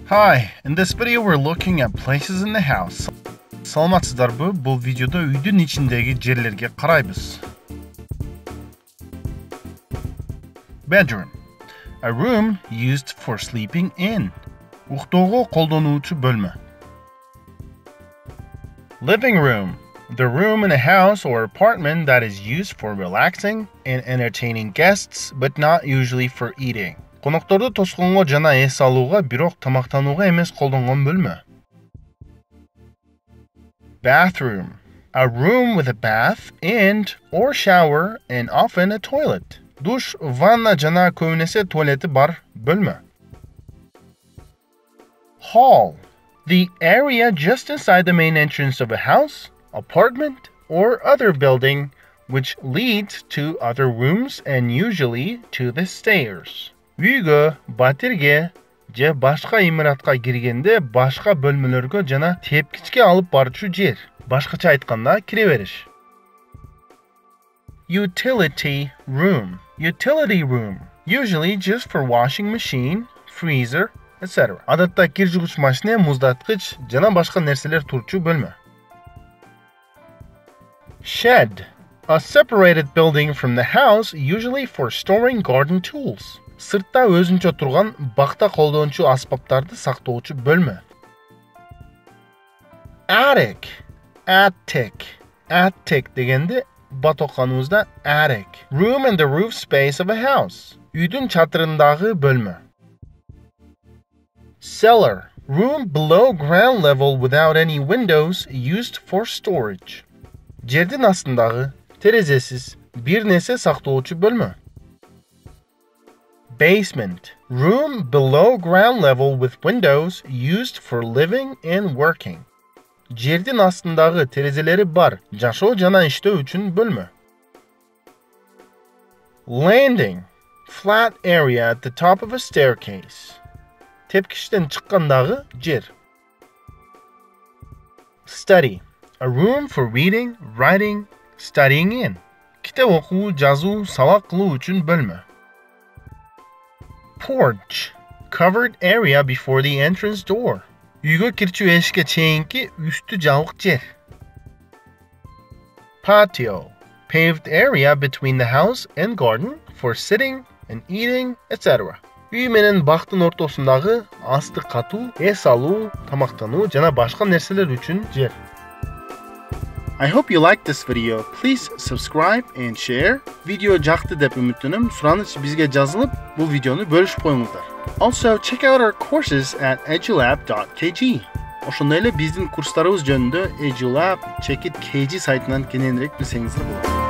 Hi, in this video we're looking at places in the house. Саламатсыздарбы? Бұл видеода үйдүн ичиндеги жерлерге карайбыз. Bedroom. A room used for sleeping in. Уктоого колдонуучу бөлмө. Living room. The room in a house or apartment that is used for relaxing and entertaining guests, but not usually for eating. Конокторду тосконго жана эс алууга, бирок тамактанууга эмес колдонгон бөлмө. Bathroom. A room with a bath and or shower and often a toilet. Душ, ванна жана көбүнесе туалети бар бөлмө. Hall. The area just inside the main entrance of a house, apartment, or other building which leads to other rooms and usually to the stairs. Үйгө, батирге же башка имаратка киргенде башка бөлмөлөргө жана тепкичке алып барчу жер. Башкача айтканда кире бериш. Utility room. Utility room. Usually just for washing machine, freezer, etc. Адатта кир жугуч машина, муздаткыч жана башка нерселер турчу бөлмө. Shed. A separated building from the house, usually for storing garden tools. Сыртта өзүнчө турган бакта колдончу аспаптарды сактоочу бөлмө. Attic. Attic дегенде батоканыбызда attic. Room in the roof space of a house. Үйдүн чатырындагы бөлмө. Cellar. Room below ground level without any windows used for storage. Жердин астындагы, терезесиз, бир нерсе сактоочу бөлмө. Basement. Room below ground level with windows used for living and working. Жердин астындагы, терезелери бар, жашоо жана иштөө үчүн бөлмө. Landing. Flat area at the top of a staircase. Тепкичтен чыккандагы жер. Study. A room for reading, writing, studying in. Китеп окуу, жазуу, сабак кылуу үчүн бөлмө. Porch. Covered area before the entrance door. Үйгө кирчү эшикке чейинки үстү жабык жер. Patio. Paved area between the house and garden for sitting and eating, etc. Үй менен бактын ортосундагы асты катуу, эс алуу, тамактануу жана башка нерселер үчүн жер. I hope you liked this video. Please subscribe and share. Video жакты деп үмүттөнөм. Сураныч бизге жазылып, бул видеону бөлүшүп коюңуздар. Also, check out our courses at edulab.kg. Ошондой эле биздин курстарыбыз жөнүндө edulab.kg сайтынан кененирээк билсеңиздер болот.